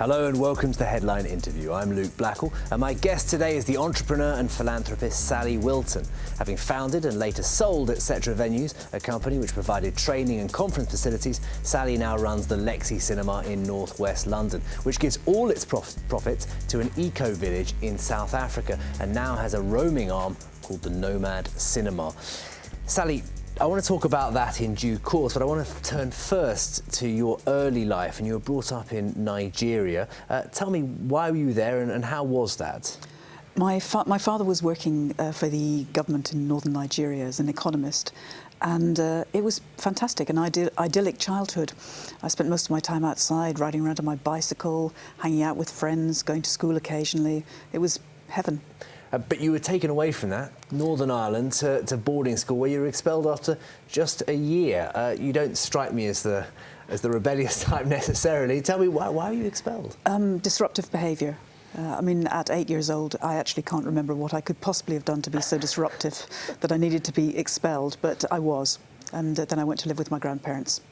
Hello and welcome to the Headline Interview. I'm Luke Blackall and my guest today is the entrepreneur and philanthropist Sally Wilton. Having founded and later sold Etc. Venues, a company which provided training and conference facilities, Sally now runs the Lexi Cinema in northwest London, which gives all its profits to an eco-village in South Africa and now has a roaming arm called the Nomad Cinema. Sally, I want to talk about that in due course, but I want to turn first to your early life, and you were brought up in Nigeria. Tell me, why were you there and how was that? My father was working for the government in northern Nigeria as an economist, and it was fantastic, an idyllic childhood. I spent most of my time outside, riding around on my bicycle, hanging out with friends, going to school occasionally. It was heaven. But you were taken away from that, Northern Ireland, to boarding school, where you were expelled after just a year. You don't strike me as the rebellious type necessarily. Tell me, why were you expelled? Disruptive behaviour. I mean, at 8 years old, I actually can't remember what I could possibly have done to be so disruptive that I needed to be expelled, but I was. And then I went to live with my grandparents.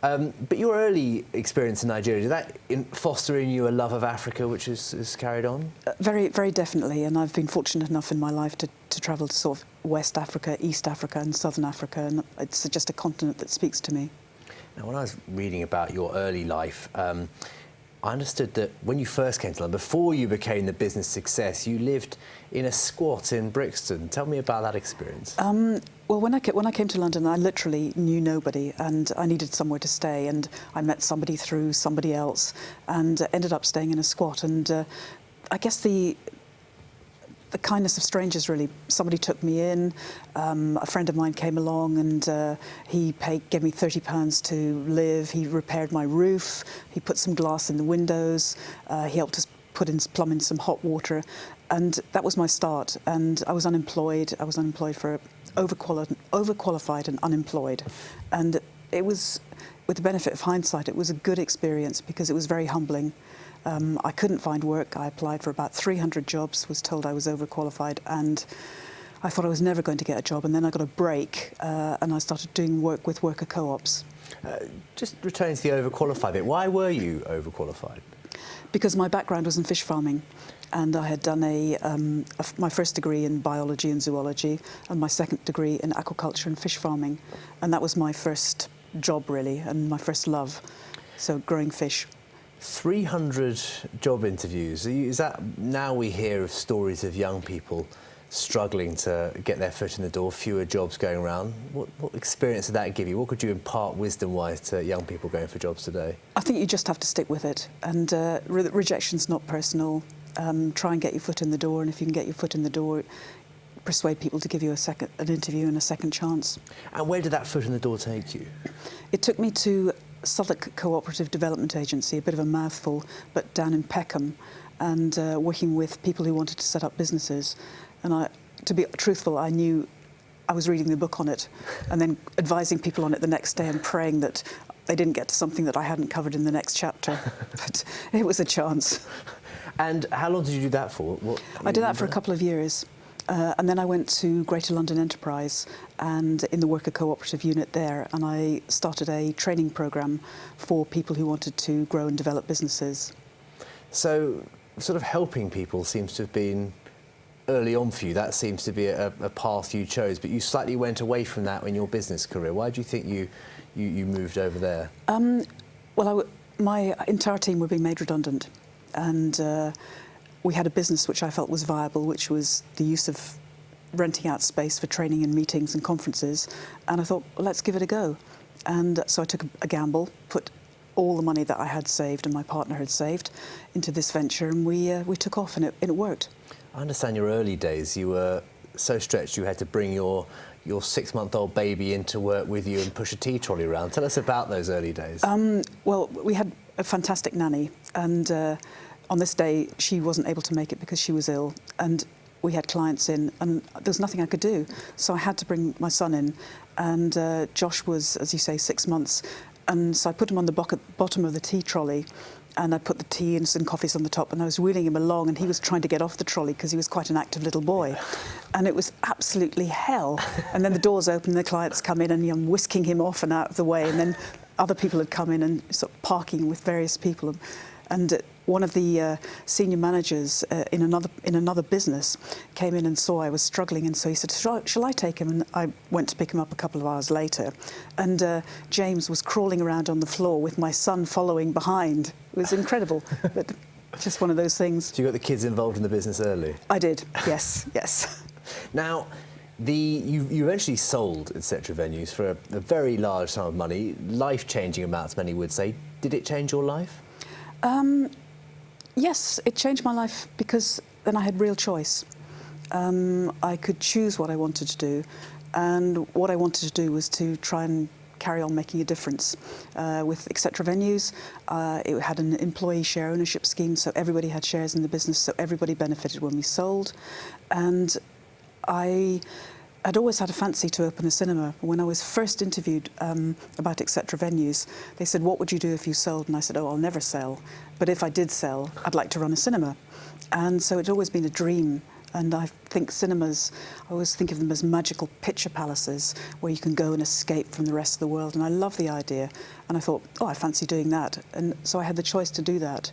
But your early experience in Nigeria, did that foster in you a love of Africa, which is carried on? Very, very definitely. And I've been fortunate enough in my life to travel to sort of West Africa, East Africa and Southern Africa. And it's just a continent that speaks to me. Now, when I was reading about your early life, I understood that when you first came to London, before you became the business success, you lived in a squat in Brixton. Tell me about that experience. Well, when I came to London, I literally knew nobody, and I needed somewhere to stay, and I met somebody through somebody else, and ended up staying in a squat. And I guess the kindness of strangers, really. Somebody took me in. A friend of mine came along, and he gave me £30 to live. He repaired my roof. He put some glass in the windows. He helped us plumb in some hot water, and that was my start. And I was unemployed. I was unemployed for overqualified and unemployed, and it was, with the benefit of hindsight, it was a good experience because it was very humbling. I couldn't find work. I applied for about 300 jobs, was told I was overqualified, and I thought I was never going to get a job. And then I got a break, and I started doing work with worker co-ops. Just returning to the overqualified bit, why were you overqualified? Because my background was in fish farming, and I had done my first degree in biology and zoology, and my second degree in aquaculture and fish farming, and that was my first job really, and my first love, so growing fish. 300 job interviews. Is that, now we hear of stories of young people struggling to get their foot in the door, fewer jobs going around. What experience did that give you? What could you impart wisdom-wise to young people going for jobs today? I think you just have to stick with it, and rejection's not personal. Try and get your foot in the door, and if you can get your foot in the door, persuade people to give you an interview and a second chance. And where did that foot in the door take you? It took me to Southwark Cooperative Development Agency, a bit of a mouthful, but down in Peckham, and working with people who wanted to set up businesses. And to be truthful, I knew I was reading the book on it and then advising people on it the next day and praying that they didn't get to something that I hadn't covered in the next chapter. But it was a chance. And how long did you do that for? I did that for a couple of years. And then I went to Greater London Enterprise and in the worker cooperative unit there, and I started a training programme for people who wanted to grow and develop businesses. So sort of helping people seems to have been early on for you. That seems to be a path you chose, but you slightly went away from that in your business career. Why do you think you moved over there? Well, my entire team were being made redundant, and we had a business which I felt was viable, which was the use of renting out space for training and meetings and conferences. And I thought, well, let's give it a go. And so I took a gamble, put all the money that I had saved and my partner had saved into this venture, and we took off, and it worked. I understand your early days, you were so stretched you had to bring your 6-month-old baby into work with you and push a tea trolley around. Tell us about those early days. Well, we had a fantastic nanny, and on this day she wasn't able to make it because she was ill, and we had clients in, and there was nothing I could do. So I had to bring my son in, and Josh was, as you say, 6 months, and so I put him on the bottom of the tea trolley, and I put the tea and some coffees on the top, and I was wheeling him along, and he was trying to get off the trolley because he was quite an active little boy. And it was absolutely hell. And then the doors open, and the clients come in, and I'm whisking him off and out of the way, and then other people had come in and sort of parking with various people. And one of the senior managers in another business came in and saw I was struggling, and so he said, shall I take him? And I went to pick him up a couple of hours later, and James was crawling around on the floor with my son following behind. It was incredible, but just one of those things. So you got the kids involved in the business early? I did, yes, yes. Now, you eventually sold etc. Venues for a very large sum of money, life-changing amounts, many would say. Did it change your life? Yes, it changed my life because then I had real choice. I could choose what I wanted to do, and what I wanted to do was to try and carry on making a difference. With etc. Venues, it had an employee share ownership scheme, so everybody had shares in the business, so everybody benefited when we sold. And I had always had a fancy to open a cinema. When I was first interviewed about etc. Venues, they said, what would you do if you sold? And I said, oh, I'll never sell. But if I did sell, I'd like to run a cinema. And so it's always been a dream. And I think cinemas, I always think of them as magical picture palaces where you can go and escape from the rest of the world. And I love the idea. And I thought, oh, I fancy doing that. And so I had the choice to do that.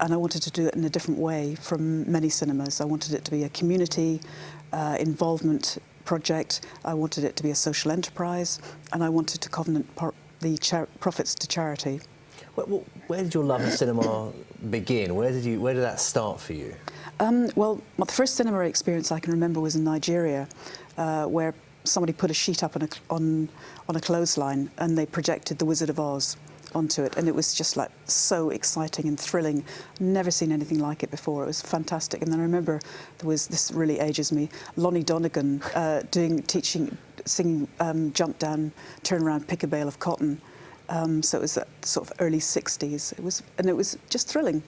And I wanted to do it in a different way from many cinemas. I wanted it to be a community involvement project. I wanted it to be a social enterprise. And I wanted to covenant the profits to charity. Where did your love of cinema begin? Where did that start for you? Well, the first cinema experience I can remember was in Nigeria, where somebody put a sheet up on a clothesline and they projected The Wizard of Oz onto it, and it was just like so exciting and thrilling. Never seen anything like it before. It was fantastic. And then I remember there was, this really ages me, Lonnie Donegan singing Jump Down, Turn Around, Pick a Bale of Cotton. So it was that sort of early 60s. It was just thrilling.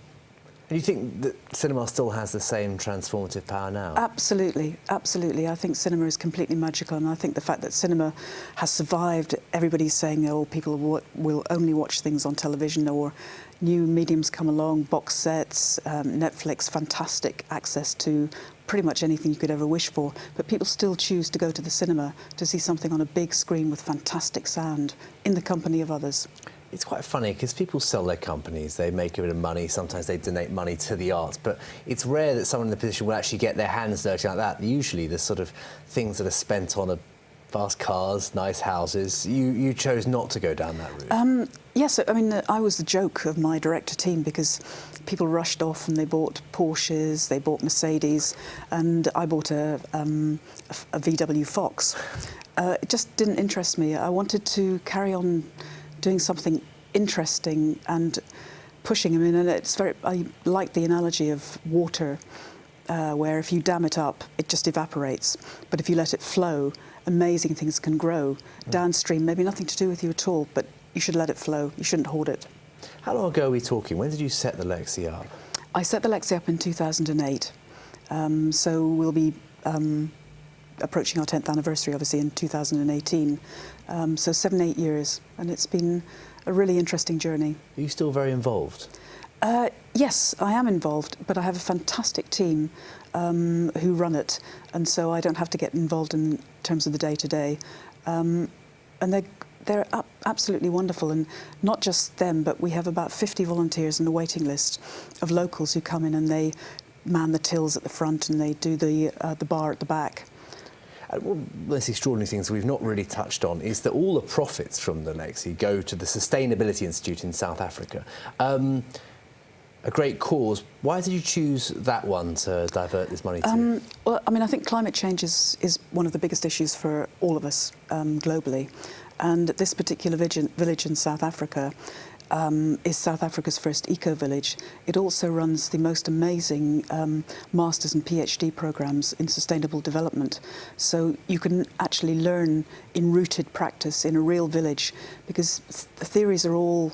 And you think that cinema still has the same transformative power now? Absolutely, absolutely. I think cinema is completely magical, and I think the fact that cinema has survived, everybody's saying, oh, people will only watch things on television, or new mediums come along, box sets, Netflix, fantastic access to pretty much anything you could ever wish for, but people still choose to go to the cinema to see something on a big screen with fantastic sound in the company of others. It's quite funny because people sell their companies, they make a bit of money, sometimes they donate money to the arts, but it's rare that someone in the position will actually get their hands dirty like that. Usually the sort of things that are spent on fast cars, nice houses. You chose not to go down that route. Yes, I mean, I was the joke of my director team because people rushed off and they bought Porsches, they bought Mercedes, and I bought a VW Fox. It just didn't interest me. I wanted to carry on doing something interesting and pushing. I mean, and I like the analogy of water, where if you dam it up, it just evaporates. But if you let it flow, amazing things can grow. Downstream, maybe nothing to do with you at all, but you should let it flow. You shouldn't hoard it. How long ago are we talking? When did you set the Lexi up? I set the Lexi up in 2008. So we'll be approaching our 10th anniversary, obviously, in 2018. So 7-8 years, and it's been a really interesting journey. Are you still very involved? Yes, I am involved, but I have a fantastic team who run it, and so I don't have to get involved in terms of the day-to-day. And they're absolutely wonderful, and not just them, but we have about 50 volunteers in the waiting list of locals who come in and they man the tills at the front and they do the bar at the back. One of the most extraordinary things we've not really touched on is that all the profits from the Lexi go to the Sustainability Institute in South Africa. A great cause. Why did you choose that one to divert this money to? Well, I mean, I think climate change is one of the biggest issues for all of us globally. And this particular village in South Africa is South Africa's first eco-village. It also runs the most amazing master's and PhD programs in sustainable development. So you can actually learn in rooted practice in a real village, because the theories are all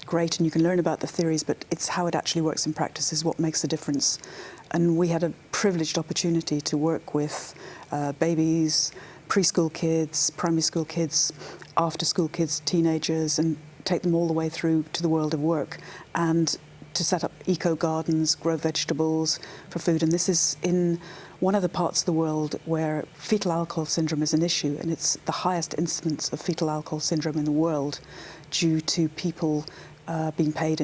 great and you can learn about the theories, but it's how it actually works in practice is what makes the difference. And we had a privileged opportunity to work with babies, preschool kids, primary school kids, after-school kids, teenagers, and take them all the way through to the world of work, and to set up eco-gardens, grow vegetables for food. And this is in one of the parts of the world where fetal alcohol syndrome is an issue, and it's the highest incidence of fetal alcohol syndrome in the world due to people being paid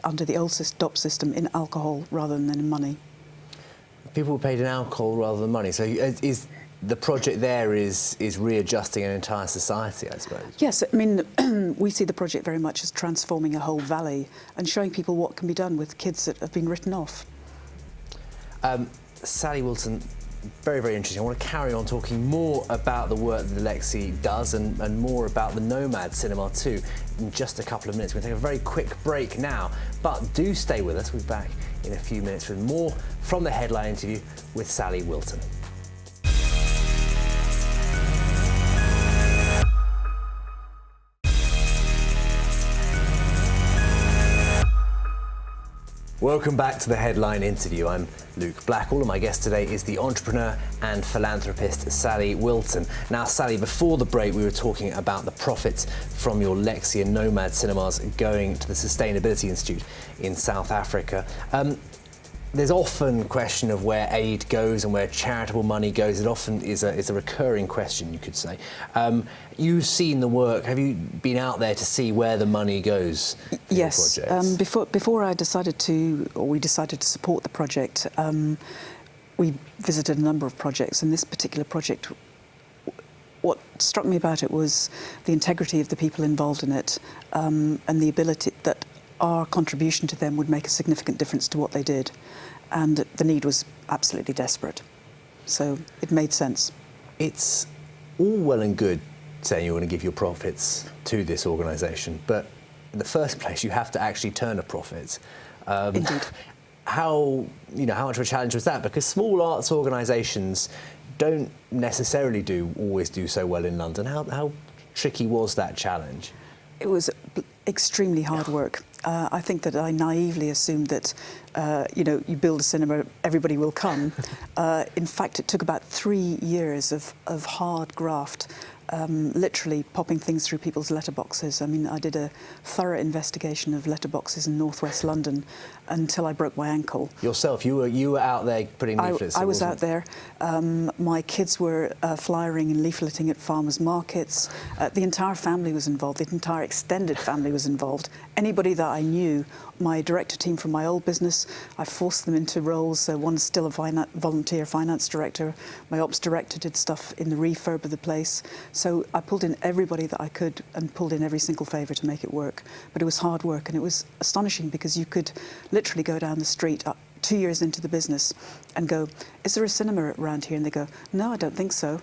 under the old DOP system in alcohol rather than in money. People were paid in alcohol rather than money. So is the project there is readjusting an entire society, I suppose? Yes, I mean, we see the project very much as transforming a whole valley and showing people what can be done with kids that have been written off. Sally Wilton, very, very interesting. I want to carry on talking more about the work that the Lexi does and more about the Nomad Cinema too in just a couple of minutes. We're going to take a very quick break now, but do stay with us. We'll be back in a few minutes with more from the headline interview with Sally Wilton. Welcome back to the headline interview. I'm Luke Blackall and my guest today is the entrepreneur and philanthropist Sally Wilton. Now Sally, before the break we were talking about the profits from your Lexi and Nomad cinemas going to the Sustainability Institute in South Africa. There's often question of where aid goes and where charitable money goes. It often is a recurring question, you could say. You've seen the work. Have you been out there to see where the money goes? Yes. Before we decided to support the project, we visited a number of projects, and this particular project, what struck me about it was the integrity of the people involved in it, and the ability that our contribution to them would make a significant difference to what they did. And the need was absolutely desperate. So it made sense. It's all well and good saying you want to give your profits to this organisation, but in the first place you have to actually turn a profit. Indeed. How much of a challenge was that? Because small arts organisations don't necessarily always do so well in London. How tricky was that challenge? It was extremely hard work. I think that I naively assumed that, you build a cinema, everybody will come. In fact, it took about 3 years of hard graft, literally popping things through people's letterboxes. I mean, I did a thorough investigation of letterboxes in northwest London until I broke my ankle. Yourself, you were out there putting leaflets. I was out there. My kids were flyering and leafleting at farmers' markets. The entire family was involved. The entire extended family was involved. Anybody that I knew, my director team from my old business, I forced them into roles. One's still a volunteer finance director. My ops director did stuff in the refurb of the place. So I pulled in everybody that I could and pulled in every single favour to make it work. But it was hard work, and it was astonishing because you could literally go down the street 2 years into the business and go, is there a cinema around here? And they go, no, I don't think so.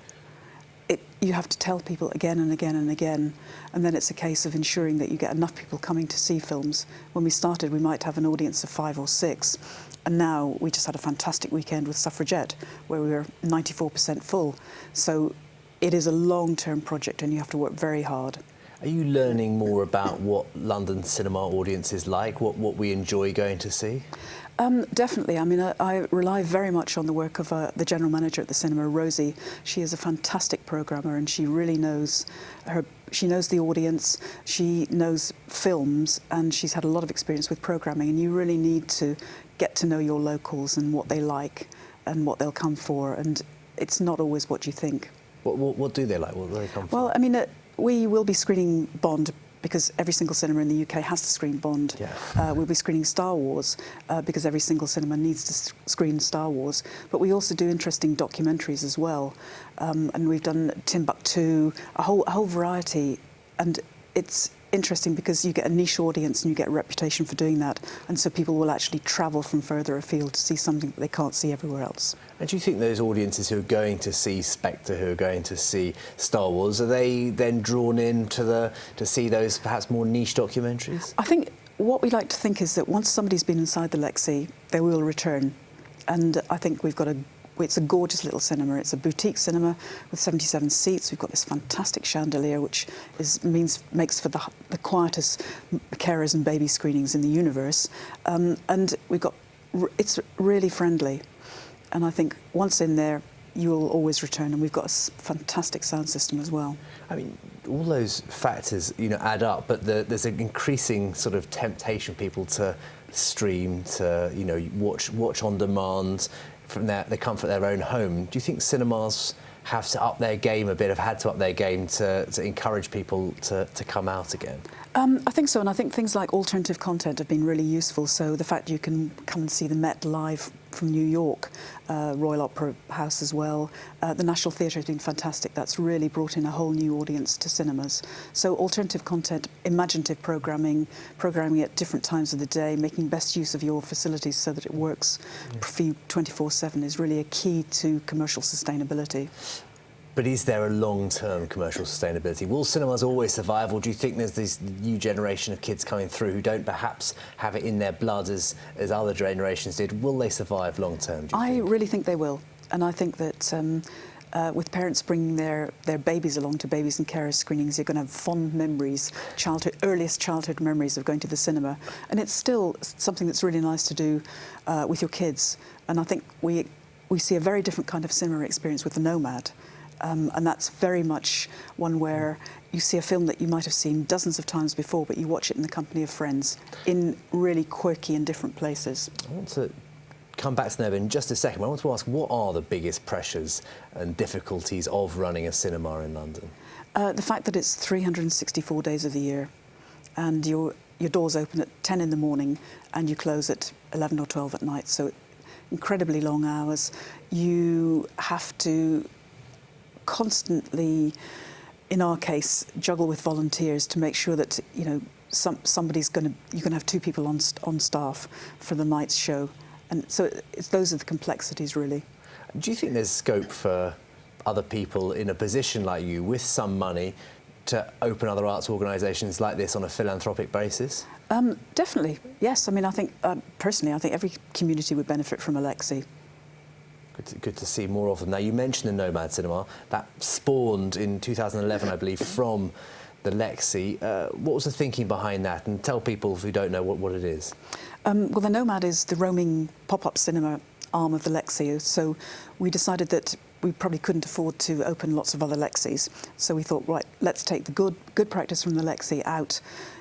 You have to tell people again and again and again, and then it's a case of ensuring that you get enough people coming to see films. When we started, we might have an audience of 5 or 6, and now we just had a fantastic weekend with Suffragette, where we were 94% full. So it is a long-term project, and you have to work very hard. Are you learning more about what London cinema audience is like, what we enjoy going to see? Definitely. I mean, I rely very much on the work of the general manager at the cinema, Rosie. She is a fantastic programmer, and she really knows she knows the audience, she knows films, and she's had a lot of experience with programming. And you really need to get to know your locals and what they like and what they'll come for. And it's not always what you think. What do they like? What do they come for? Well, I mean, we will be screening Bond, because every single cinema in the UK has to screen Bond. Yeah. We'll be screening Star Wars because every single cinema needs to screen Star Wars. But we also do interesting documentaries as well. And we've done Timbuktu, a whole variety. And it's interesting because you get a niche audience and you get a reputation for doing that. And so people will actually travel from further afield to see something that they can't see everywhere else. And do you think those audiences who are going to see Spectre, who are going to see Star Wars, are they then drawn in to see those perhaps more niche documentaries? I think what we like to think is that once somebody's been inside the Lexi, they will return. And I think it's a gorgeous little cinema. It's a boutique cinema with 77 seats. We've got this fantastic chandelier, which makes for the quietest carers and baby screenings in the universe. And it's really friendly. And I think once in there, you'll always return. And we've got a fantastic sound system as well. I mean, all those factors, add up, but there's an increasing sort of temptation for people to stream, to, watch on demand from the comfort of their own home. Do you think cinemas have to up their game a bit, have had to up their game to encourage people to come out again? I think so, and I think things like alternative content have been really useful. So the fact you can come and see the Met live from New York, Royal Opera House as well. The National Theatre has been fantastic. That's really brought in a whole new audience to cinemas. So alternative content, imaginative programming at different times of the day, making best use of your facilities so that it works for you 24/7 is really a key to commercial sustainability. But is there a long-term commercial sustainability? Will cinemas always survive, or do you think there's this new generation of kids coming through who don't perhaps have it in their blood as other generations did? Will they survive long-term, do you think? I really think they will. And I think that with parents bringing their babies along to babies and carers screenings, you're going to have fond memories, earliest childhood memories of going to the cinema. And it's still something that's really nice to do with your kids. And I think we see a very different kind of cinema experience with The Nomad. And that's very much one where you see a film that you might have seen dozens of times before, but you watch it in the company of friends in really quirky and different places. I want to come back to that in just a second. I want to ask, what are the biggest pressures and difficulties of running a cinema in London? The fact that it's 364 days of the year, and your doors open at 10 in the morning and you close at 11 or 12 at night, so incredibly long hours. You have to constantly, in our case, juggle with volunteers to make sure that you're going to have two people on staff for the night's show, and so those are the complexities really. Do you think there's scope for other people in a position like you, with some money, to open other arts organisations like this on a philanthropic basis? Definitely, yes. I mean, I think personally, I think every community would benefit from a Lexi. Good to see more of them. Now, you mentioned the Nomad Cinema. That spawned in 2011, I believe, from the Lexi. What was the thinking behind that? And tell people who don't know what it is. Well, the Nomad is the roaming pop-up cinema arm of the Lexi. So we decided that we probably couldn't afford to open lots of other Lexis. So we thought, right, let's take the good practice from the Lexi out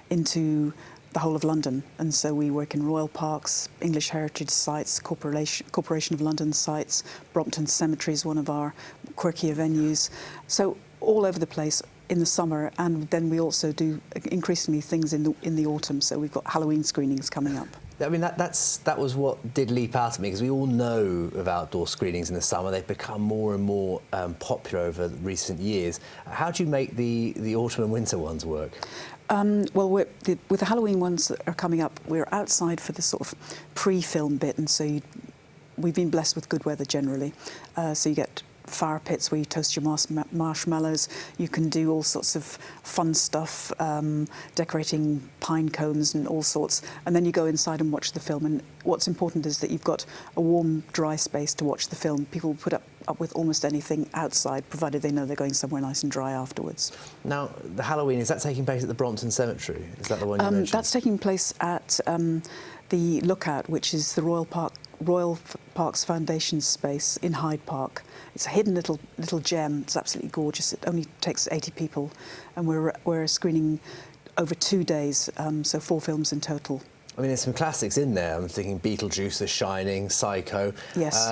into the whole of London. And so we work in royal parks, English heritage sites, Corporation of London sites, Brompton Cemetery is one of our quirkier venues. So all over the place in the summer, and then we also do increasingly things in the autumn. So we've got Halloween screenings coming up. I mean, that was what did leap out at me, because we all know of outdoor screenings in the summer. They've become more and more popular over recent years. How do you make the autumn and winter ones work? Well, with the Halloween ones that are coming up, we're outside for the sort of pre-film bit, and so we've been blessed with good weather generally. So you get fire pits where you toast your marshmallows. You can do all sorts of fun stuff, decorating pine cones and all sorts. And then you go inside and watch the film. And what's important is that you've got a warm, dry space to watch the film. People put up with almost anything outside, provided they know they're going somewhere nice and dry afterwards. Now, the Halloween, is that taking place at the Brompton Cemetery? Is that the one you mentioned? That's taking place at the Lookout, which is the Royal Parks Foundation space in Hyde Park. It's a hidden little gem. It's absolutely gorgeous. It only takes 80 people, and we're screening over 2 days, so 4 films in total. I mean, there's some classics in there. I'm thinking Beetlejuice, The Shining, Psycho. Yes.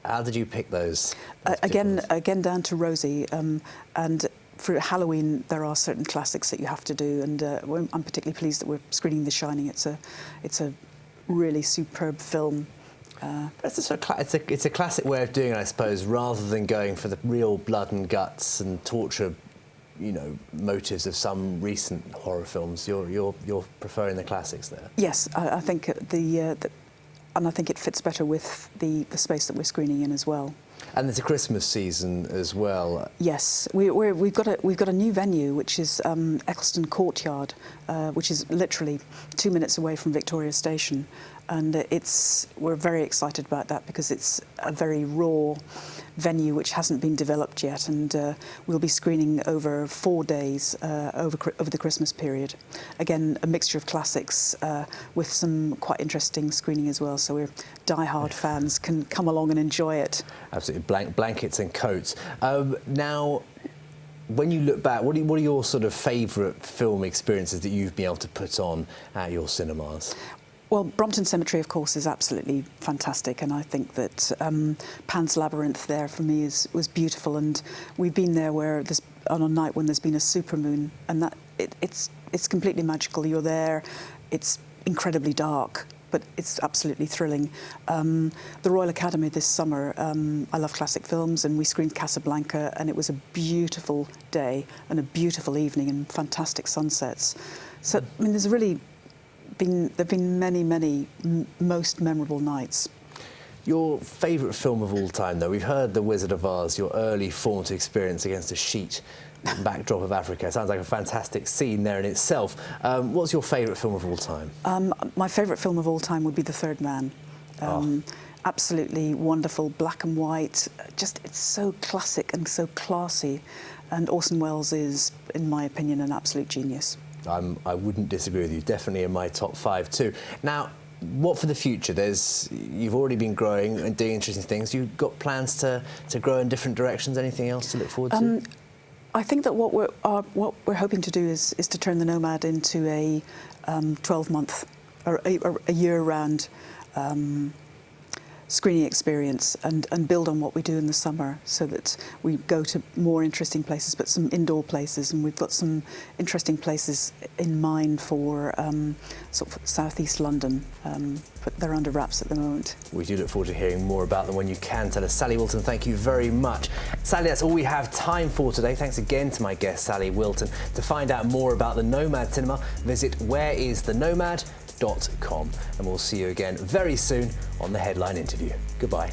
How did you pick those? Again, down to Rosie. And for Halloween, there are certain classics that you have to do, and I'm particularly pleased that we're screening The Shining. It's a really superb film. It's a classic way of doing it, I suppose, rather than going for the real blood and guts and torture, motives of some recent horror films. You're preferring the classics there. Yes, I think and I think it fits better with the space that we're screening in as well. And there's a Christmas season as well. Yes, we've got a new venue, which is Eccleston Courtyard, which is literally 2 minutes away from Victoria Station, and we're very excited about that because it's a very raw venue which hasn't been developed yet, and we'll be screening over 4 days over the Christmas period. Again, a mixture of classics with some quite interesting screening as well, so die-hard fans can come along and enjoy it. Absolutely, blankets and coats. Now, when you look back, what are your sort of favourite film experiences that you've been able to put on at your cinemas? Well, Brompton Cemetery, of course, is absolutely fantastic, and I think that Pan's Labyrinth there for me was beautiful. And we've been there on a night when there's been a supermoon, and it's completely magical. You're there, it's incredibly dark, but it's absolutely thrilling. The Royal Academy this summer, I love classic films, and we screened Casablanca, and it was a beautiful day and a beautiful evening and fantastic sunsets. So, I mean, there've been many most memorable nights. Your favourite film of all time, though? We've heard The Wizard of Oz, your early formative experience against a sheet backdrop of Africa. Sounds like a fantastic scene there in itself. What's your favourite film of all time? My favourite film of all time would be The Third Man. Absolutely wonderful, black and white. Just, it's so classic and so classy. And Orson Welles is, in my opinion, an absolute genius. I wouldn't disagree with you. Definitely in my top 5 too. Now, what for the future? You've already been growing and doing interesting things. You've got plans to grow in different directions. Anything else to look forward to? I think that what we're hoping to do is to turn the Nomad into a 12-month or a year-round screening experience and build on what we do in the summer, so that we go to more interesting places, but some indoor places, and we've got some interesting places in mind for sort of southeast London, but they're under wraps at the moment. We do look forward to hearing more about them when you can tell us. Sally Wilton, thank you very much. Sally, that's all we have time for today. Thanks again to my guest, Sally Wilton. To find out more about the Nomad Cinema, visit whereisthenomad.com, and we'll see you again very soon on the Headline Interview. Goodbye.